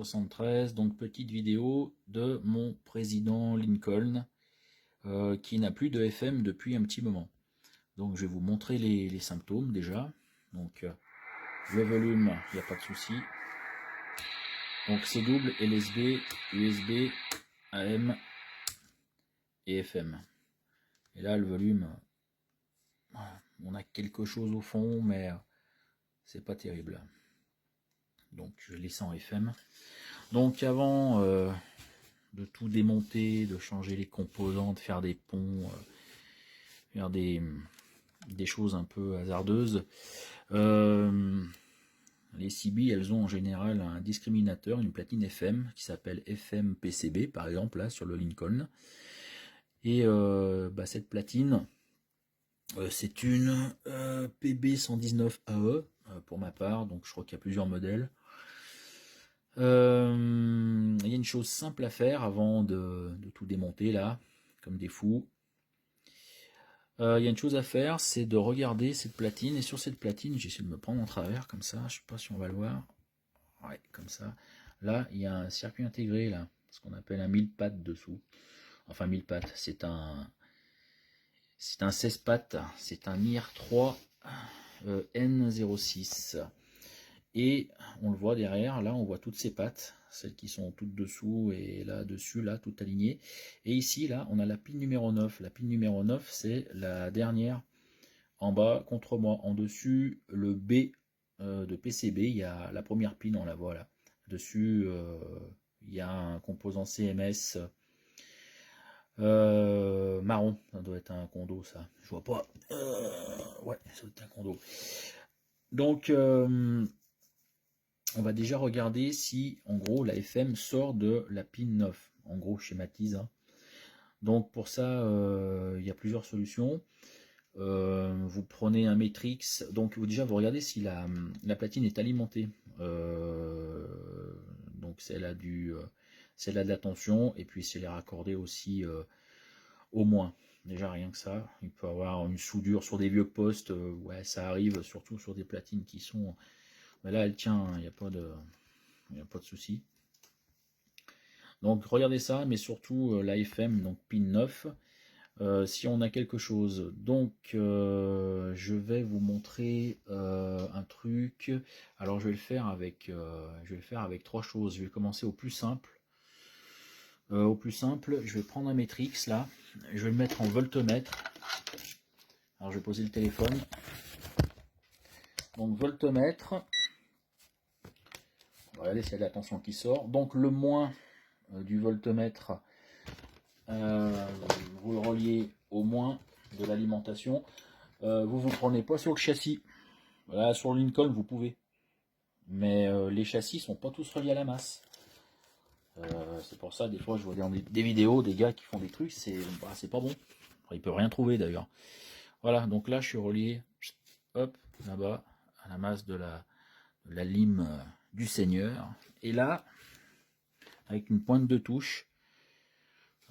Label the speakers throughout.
Speaker 1: 73, donc petite vidéo de mon président Lincoln qui n'a plus de FM depuis un petit moment. Donc je vais vous montrer les symptômes déjà. Donc le volume, il n'y a pas de souci. Donc c'est double LSB, USB, AM et FM. Et là le volume, on a quelque chose au fond, mais c'est pas terrible. Donc je laisse en FM. Donc avant de tout démonter, de changer les composants, de faire des ponts, faire des choses un peu hasardeuses, les CB, elles ont en général un discriminateur, une platine FM qui s'appelle FM PCB par exemple là sur le Lincoln. Et cette platine, c'est une PB119AE pour ma part, donc je crois qu'il y a plusieurs modèles. Il y a une chose simple à faire avant de tout démonter là, comme des fous. Il y a une chose à faire, c'est de regarder cette platine, et sur cette platine, j'essaie de me prendre en travers comme ça, je sais pas si on va le voir. Ouais, comme ça. Là, il y a un circuit intégré là, ce qu'on appelle un 1000 pattes dessous. Enfin 1000 pattes, c'est un 16 pattes, c'est un IR3 N06. Et on le voit derrière, là on voit toutes ces pattes, celles qui sont toutes dessous et là dessus, là tout aligné. Et ici, là, on a la pile numéro 9. La pile numéro 9, c'est la dernière en bas contre moi. En dessus, le B de PCB, il y a la première pile, on la voit là. Dessus, il y a un composant CMS marron. Ça doit être un condo, ça. Je vois pas. Ouais, ça doit être un condo. Donc, on va déjà regarder si, en gros, la FM sort de la pin 9. En gros, je schématise. Hein. Donc, pour ça, il y a plusieurs solutions. Vous prenez un Matrix. Donc, déjà, vous regardez si la platine est alimentée. Donc, celle a de la tension. Et puis, si elle est raccordée aussi au moins. Déjà, rien que ça. Il peut y avoir une soudure sur des vieux postes. Ouais, ça arrive, surtout sur des platines qui sont... Mais là, elle tient, il n'y a pas de souci. Donc regardez ça, mais surtout l'AFM, donc pin 9. Si on a quelque chose, donc je vais vous montrer un truc. Alors je vais le faire avec trois choses. Je vais commencer au plus simple. Je vais prendre un Matrix là, je vais le mettre en voltmètre. Alors je vais poser le téléphone. Donc voltmètre. Regardez s'il y a de la tension qui sort. Donc le moins du voltmètre, vous le reliez au moins de l'alimentation. Vous prenez pas sur le châssis. Voilà, sur le Lincoln vous pouvez, mais les châssis sont pas tous reliés à la masse. C'est pour ça des fois je vois des vidéos des gars qui font des trucs, c'est pas bon. Il peut rien trouver d'ailleurs. Voilà, donc là je suis relié, hop, là-bas à la masse de la lime du Seigneur. Et là, avec une pointe de touche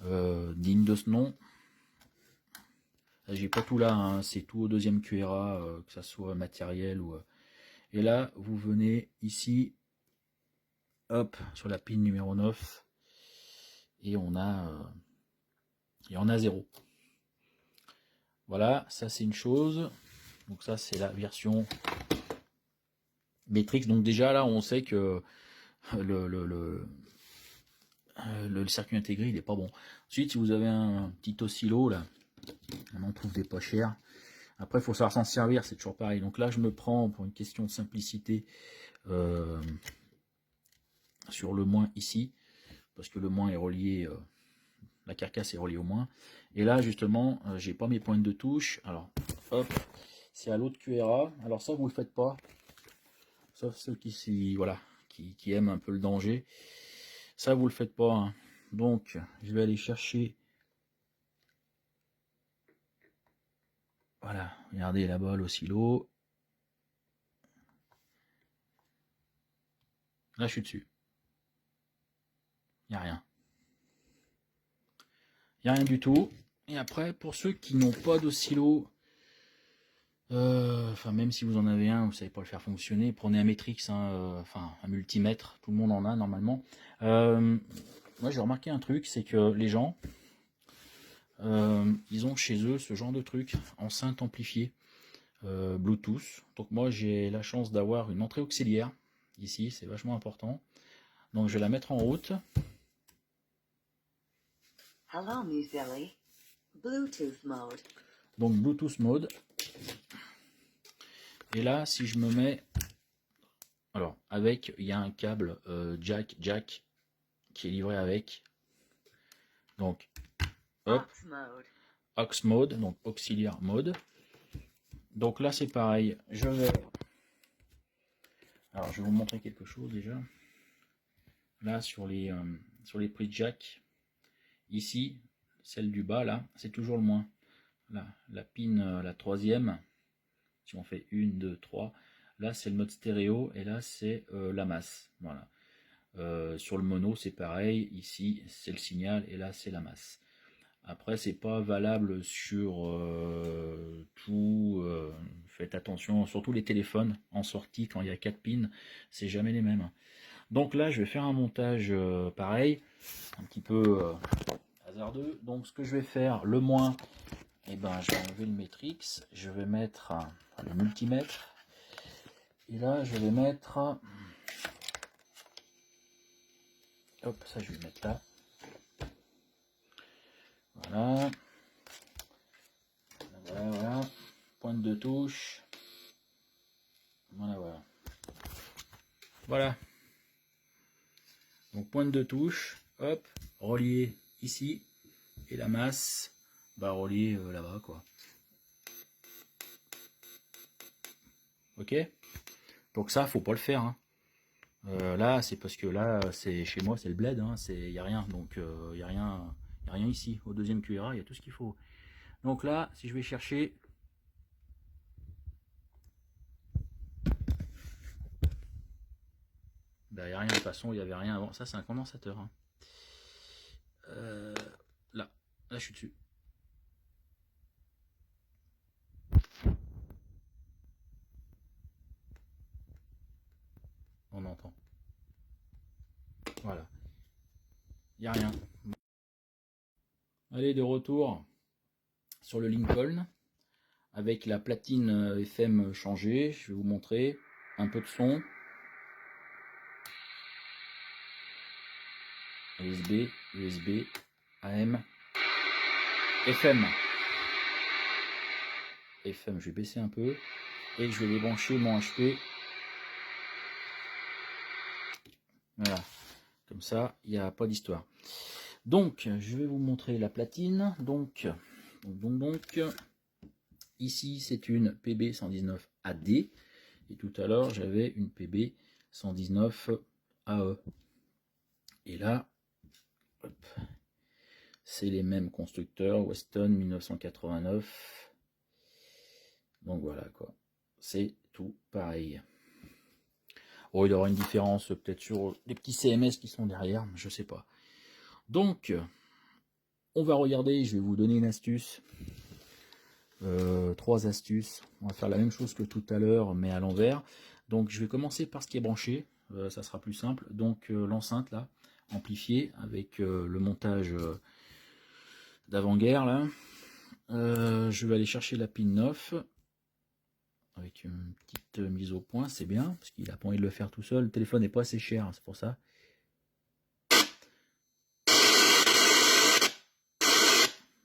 Speaker 1: digne de ce nom. J'ai pas tout là, hein, c'est tout au deuxième QRA, que ça soit matériel ou... Et là, vous venez ici, hop, sur la pile numéro 9, et on a 0. Voilà, ça c'est une chose. Donc ça c'est la version Matrix. Donc déjà là, on sait que le circuit intégré, il est pas bon. Ensuite, si vous avez un petit oscillo, là, on en trouve des pas chers. Après, il faut savoir s'en servir, c'est toujours pareil. Donc là, je me prends, pour une question de simplicité, sur le moins ici, parce que le moins est relié, la carcasse est reliée au moins. Et là, justement, j'ai pas mes pointes de touche. Alors, hop, c'est à l'autre QRA. Alors ça, vous le faites pas, sauf ceux qui aiment un peu le danger. Ça, vous le faites pas. Hein. Donc, je vais aller chercher. Voilà, regardez là-bas l'oscillo. Là, je suis dessus. Il n'y a rien. Il n'y a rien du tout. Et après, pour ceux qui n'ont pas d'oscillo, Enfin, même si vous en avez un, vous savez pas le faire fonctionner, prenez un Matrix, hein, enfin un multimètre, tout le monde en a normalement. Moi j'ai remarqué un truc, c'est que les gens, ils ont chez eux ce genre de truc, enceinte amplifiée, Bluetooth. Donc moi j'ai la chance d'avoir une entrée auxiliaire, ici c'est vachement important. Donc je vais la mettre en route.
Speaker 2: Hello, Muesli. Bluetooth mode.
Speaker 1: Donc Bluetooth mode. Et là, si je me mets... Alors, avec, il y a un câble jack qui est livré avec. Donc, hop, aux mode, donc auxiliaire mode. Donc là, c'est pareil. Je vais... Alors, je vais vous montrer quelque chose déjà. Là, sur les prises jack, ici, celle du bas, là, c'est toujours le moins. Là, la pin, la troisième, si on fait 1, 2, 3, là, c'est le mode stéréo, et là, c'est la masse. Voilà. Sur le mono, c'est pareil. Ici, c'est le signal, et là, c'est la masse. Après, c'est pas valable sur tout. Faites attention, surtout les téléphones en sortie, quand il y a 4 pins, c'est jamais les mêmes. Donc là, je vais faire un montage pareil, un petit peu hasardeux. Donc ce que je vais faire, le moins, eh ben, je vais enlever le Matrix, je vais mettre le multimètre, et là, je vais mettre... Hop, ça, je vais le mettre là. Voilà. Voilà. Pointe de touche. Voilà. Voilà. Donc pointe de touche, hop, relié ici, et la masse, bah relié là-bas, quoi. Ok. Donc ça, faut pas le faire. Hein. Là, c'est parce que là, c'est chez moi, c'est le bled, hein, il y a rien, donc il y a rien ici. Au deuxième QRA, il y a tout ce qu'il faut. Donc là, si je vais chercher, bah, il n'y a rien de toute façon, il n'y avait rien avant. Ça, c'est un condensateur. Hein. Là, je suis dessus. On entend. Voilà. Il n'y a rien. Allez, de retour sur le Lincoln. Avec la platine FM changée, je vais vous montrer un peu de son. USB, AM, FM. FM, je vais baisser un peu. Et je vais débrancher mon HP. Voilà. Comme ça, il n'y a pas d'histoire. Donc, je vais vous montrer la platine. Donc ici, c'est une PB119 AD. Et tout à l'heure, j'avais une PB119 AE. Et là, c'est les mêmes constructeurs, Weston 1989. Donc voilà quoi, c'est tout pareil. Oh, il y aura une différence peut-être sur les petits CMS qui sont derrière, je sais pas. Donc, on va regarder, je vais vous donner une astuce. 3 astuces. On va faire la même chose que tout à l'heure, mais à l'envers. Donc je vais commencer par ce qui est branché, ça sera plus simple. Donc l'enceinte là, amplifiée avec le montage d'avant-guerre là. Je vais aller chercher la pin 9 avec une petite mise au point, c'est bien parce qu'il a pas envie de le faire tout seul. Le téléphone n'est pas assez cher, hein, c'est pour ça.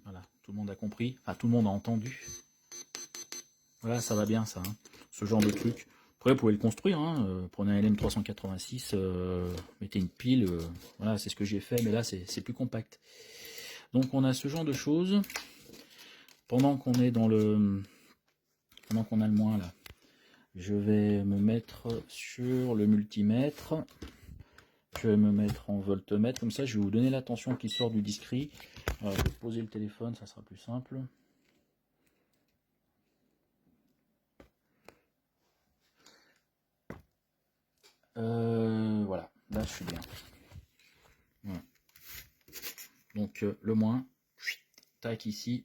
Speaker 1: Voilà, tout le monde a compris, enfin tout le monde a entendu. Voilà, ça va bien ça, hein, ce genre de truc. Après, vous pouvez le construire, hein, prenez un LM386, mettez une pile, voilà, c'est ce que j'ai fait, mais là c'est plus compact. Donc on a ce genre de choses. Pendant qu'on est dans le... Pendant qu'on a le moins là, je vais me mettre sur le multimètre. Je vais me mettre en voltmètre, comme ça je vais vous donner la tension qui sort du discret. Je vais poser le téléphone, ça sera plus simple. Voilà, là je suis bien. Voilà. Donc le moins, tac ici,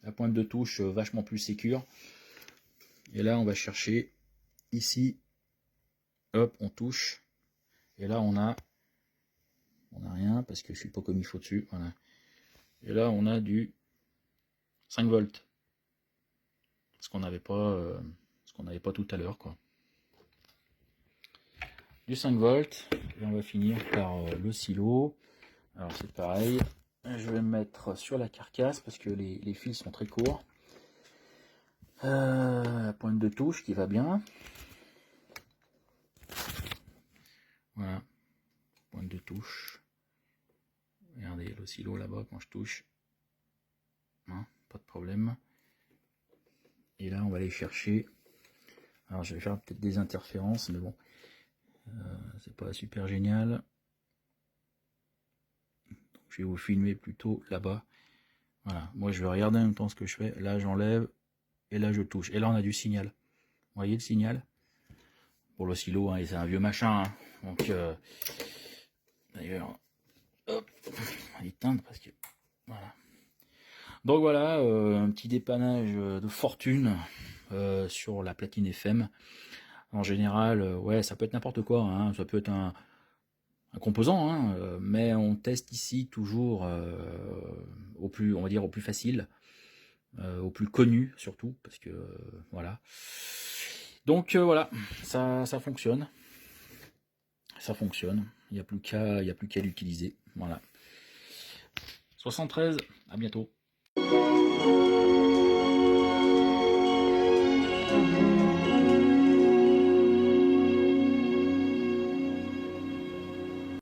Speaker 1: la pointe de touche vachement plus sécure. Et là, on va chercher ici. Hop, on touche. Et là, on a rien parce que je suis pas comme il faut dessus. Voilà. Et là, on a du 5 volts. Ce qu'on n'avait pas, tout à l'heure, quoi. Du 5 volts. Et on va finir par le silo. Alors c'est pareil. Je vais me mettre sur la carcasse parce que les fils sont très courts. La pointe de touche qui va bien. Voilà. Pointe de touche. Regardez l'oscillo là-bas quand je touche. Hein, pas de problème. Et là on va aller chercher. Alors je vais faire peut-être des interférences, mais bon. C'est pas super génial. Donc, je vais vous filmer plutôt là-bas. Voilà. Moi je vais regarder en même temps ce que je fais. Là j'enlève. Et là je touche. Et là on a du signal. Vous voyez le signal? Pour l'oscillo, hein, c'est un vieux machin. Hein. Donc d'ailleurs. Hop, on va éteindre parce que voilà. Donc voilà, un petit dépannage de fortune sur la platine FM. En général, ouais, ça peut être n'importe quoi, hein, ça peut être un composant, hein, mais on teste ici toujours au plus, on va dire au plus facile, au plus connu surtout, parce que voilà. Donc voilà, ça fonctionne. Ça fonctionne. Il n'y a plus qu'à l'utiliser. Voilà. 73, à bientôt.